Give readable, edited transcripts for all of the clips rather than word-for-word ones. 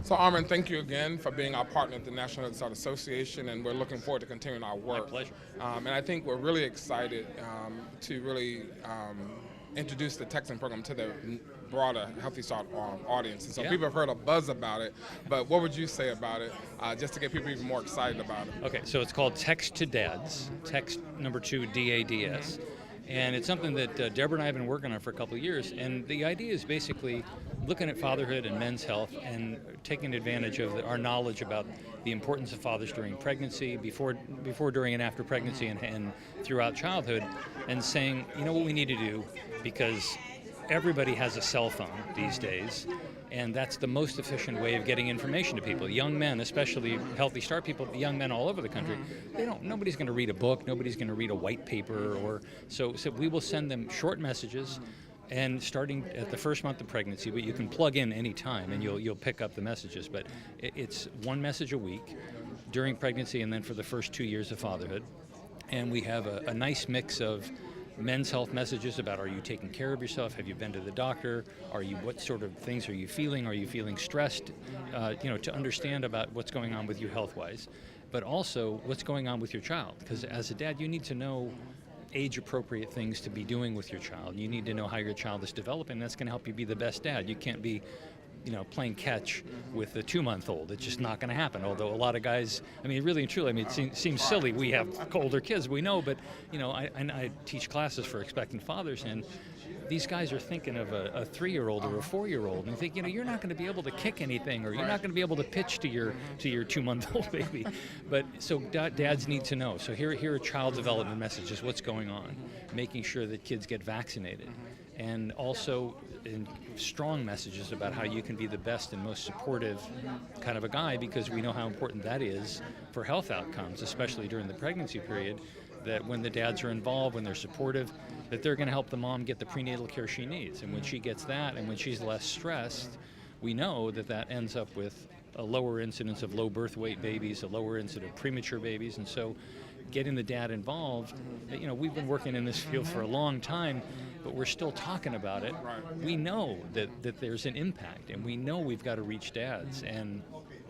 So Armin, thank you again for being our partner at the National Head Start Association, and we're looking forward to continuing our My work. pleasure. And I think we're really excited to really introduce the texting program to the broader Healthy Start audience. And so Yeah. people have heard a buzz about it, but what would you say about it, just to get people even more excited about it? Okay, so it's called Text to Dads, text number 2 DADS. And it's something that Deborah and I have been working on for a couple of years. And the idea is basically looking at fatherhood and men's health and taking advantage of our knowledge about the importance of fathers during pregnancy, before, during, and after pregnancy, and throughout childhood, and saying, you know what we need to do, because everybody has a cell phone these days, and that's the most efficient way of getting information to people. Young men, especially Healthy Start people, young men all over the country, nobody's going to read a book, nobody's going to read a white paper, or so we will send them short messages, and starting at the first month of pregnancy, but you can plug in any time and you'll pick up the messages. But it's one message a week during pregnancy and then for the first 2 years of fatherhood. And we have a nice mix of men's health messages about, are you taking care of yourself? Have you been to the doctor? What sort of things are you feeling? Are you feeling stressed? To understand about what's going on with you health-wise, but also what's going on with your child. Because as a dad, you need to know age-appropriate things to be doing with your child. You need to know how your child is developing. That's going to help you be the best dad. You can't be playing catch with a 2-month-old. It's just not going to happen. Although a lot of guys, really and truly, it seems silly. We have older kids, we know, but I teach classes for expectant fathers, and these guys are thinking of a 3-year-old or a 4-year-old, and think, you're not going to be able to kick anything, or you're not going to be able to pitch to your 2-month-old baby. But so dads need to know. So here are child development messages. What's going on? Making sure that kids get vaccinated, and also in strong messages about how you can be the best and most supportive kind of a guy, because we know how important that is for health outcomes, especially during the pregnancy period, that when the dads are involved, when they're supportive, that they're going to help the mom get the prenatal care she needs. And when she gets that, and when she's less stressed, we know that ends up with a lower incidence of low birth weight babies, a lower incidence of premature babies. And so getting the dad involved, we've been working in this field for a long time, but we're still talking about it. We know that there's an impact, and we know we've got to reach dads. And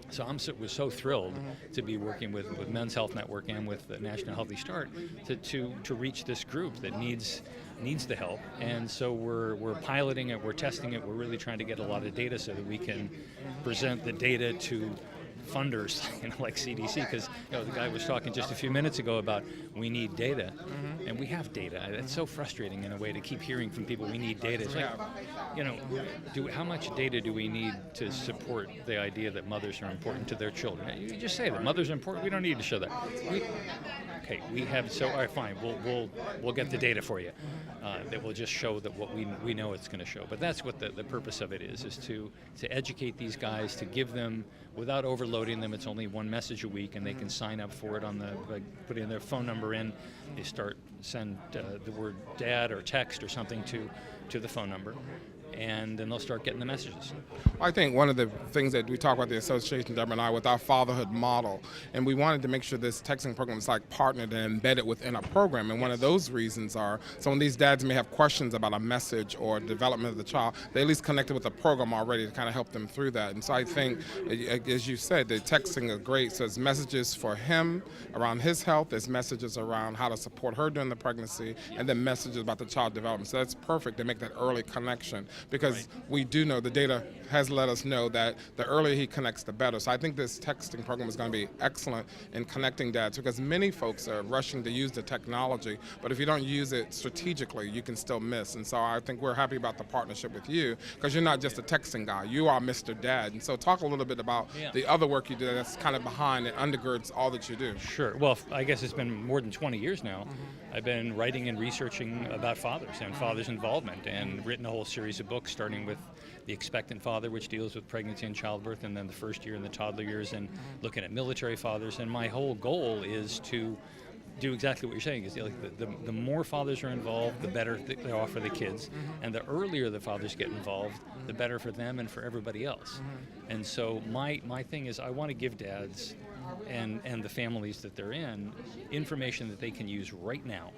so was so thrilled to be working with Men's Health Network and with the National Healthy Start to reach this group that needs the help. And so we're piloting it, we're testing it, we're really trying to get a lot of data so that we can present the data to funders, like CDC, because the guy was talking just a few minutes ago about we need data, and we have data. It's so frustrating in a way to keep hearing from people we need data. It's like, how much data do we need to support the idea that mothers are important to their children? You just say that mothers are important. We don't need to show that. We have. So all right, fine. We'll get the data for you. That will just show that what we know it's going to show. But that's what the purpose of it is to educate these guys, to give them, without overloading them. It's only one message a week, and they can sign up for it by putting their phone number in. They send the word dad or text or something to the phone number, and then they'll start getting the messages. I think one of the things that we talk about the association, Deborah and I, with our fatherhood model, and we wanted to make sure this texting program is like partnered and embedded within a program. And one of those reasons are, so when these dads may have questions about a message or development of the child, they at least connected with the program already to kind of help them through that. And so I think, as you said, the texting is great. So it's messages for him around his health, there's messages around how to support her during the pregnancy, and then messages about the child development. So that's perfect to make that early connection, because we do know the data has let us know that the earlier he connects, the better. So I think this texting program is going to be excellent in connecting dads, because many folks are rushing to use the technology, but if you don't use it strategically, you can still miss. And so I think we're happy about the partnership with you, because you're not just a texting guy, you are Mr. Dad. And so talk a little bit about the other work you do that's kind of behind and undergirds all that you do. Sure. Well, I guess it's been more than 20 years now. I've been writing and researching about fathers and fathers' involvement, and written a whole series of books, starting with The Expectant Father, which deals with pregnancy and childbirth, and then the first year and the toddler years, and looking at military fathers. And my whole goal is to do exactly what you're saying. Is the more fathers are involved, the better they are for the kids, and the earlier the fathers get involved, the better for them and for everybody else. And so my thing is, I want to give dads and the families that they're in information that they can use right now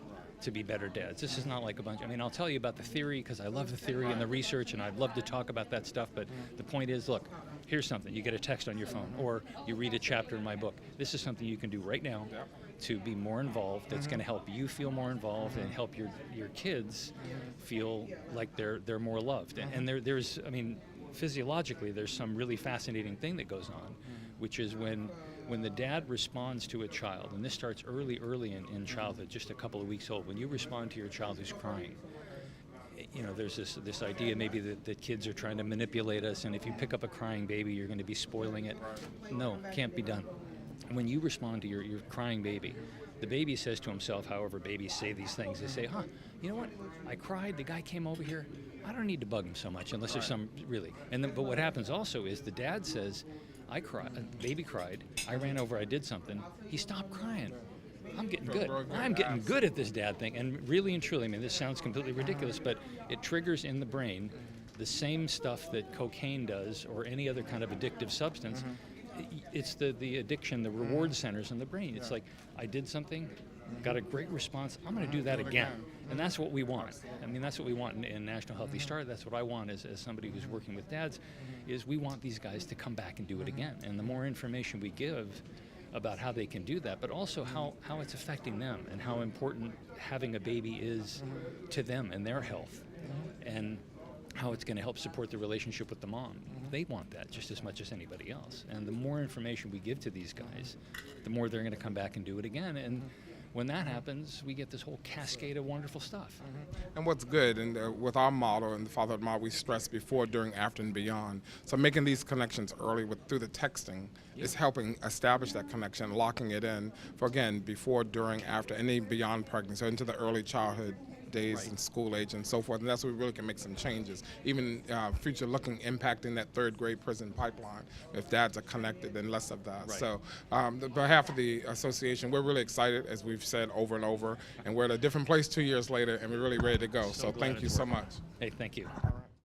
to be better dads. This is not like a bunch. I mean, I'll tell you about the theory because I love the theory and the research, and I'd love to talk about that stuff. But the point is, look, here's something. You get a text on your phone, or you read a chapter in my book. This is something you can do right now to be more involved. That's going to help you feel more involved and help your kids feel like they're more loved. And there's, I mean, physiologically, there's some really fascinating thing that goes on, which is when the dad responds to a child, and this starts early in childhood, just a couple of weeks old. When you respond to your child who's crying, you know, there's this idea maybe that kids are trying to manipulate us, and if you pick up a crying baby, you're going to be spoiling it. No, can't be done. When you respond to your crying baby, the baby says to himself, however babies say these things, they say, you know what, I cried, the guy came over here, I don't need to bug him so much unless there's some, really. And then, but what happens also is the dad says, I cried, baby cried, I ran over, I did something, he stopped crying. I'm getting good. I'm getting good at this dad thing. And really and truly, I mean, this sounds completely ridiculous, but it triggers in the brain the same stuff that cocaine does or any other kind of addictive substance. It's the addiction, the reward centers in the brain. It's like, I did something, got a great response, I'm going to do that again. And that's what we want. I mean, that's what we want in National Healthy Start. That's what I want as somebody who's working with dads, is we want these guys to come back and do it again. And the more information we give about how they can do that, but also how it's affecting them and how important having a baby is to them and their health, and how it's going to help support the relationship with the mom. They want that just as much as anybody else. And the more information we give to these guys, the more they're going to come back and do it again. And when that happens, we get this whole cascade of wonderful stuff. And what's good, and with our model and the fatherhood model, we stress before, during, after, and beyond. So making these connections early through the texting is helping establish that connection, locking it in for, again, before, during, after, and then beyond pregnancy, so into the early childhood days and school age and so forth. And that's where we really can make some changes, even future looking, impacting that third grade prison pipeline. If dads are connected, then less of that. So on behalf of the association, we're really excited, as we've said over and over, and we're at a different place 2 years later, and we're really ready to go. So thank you so much. Hey, thank you.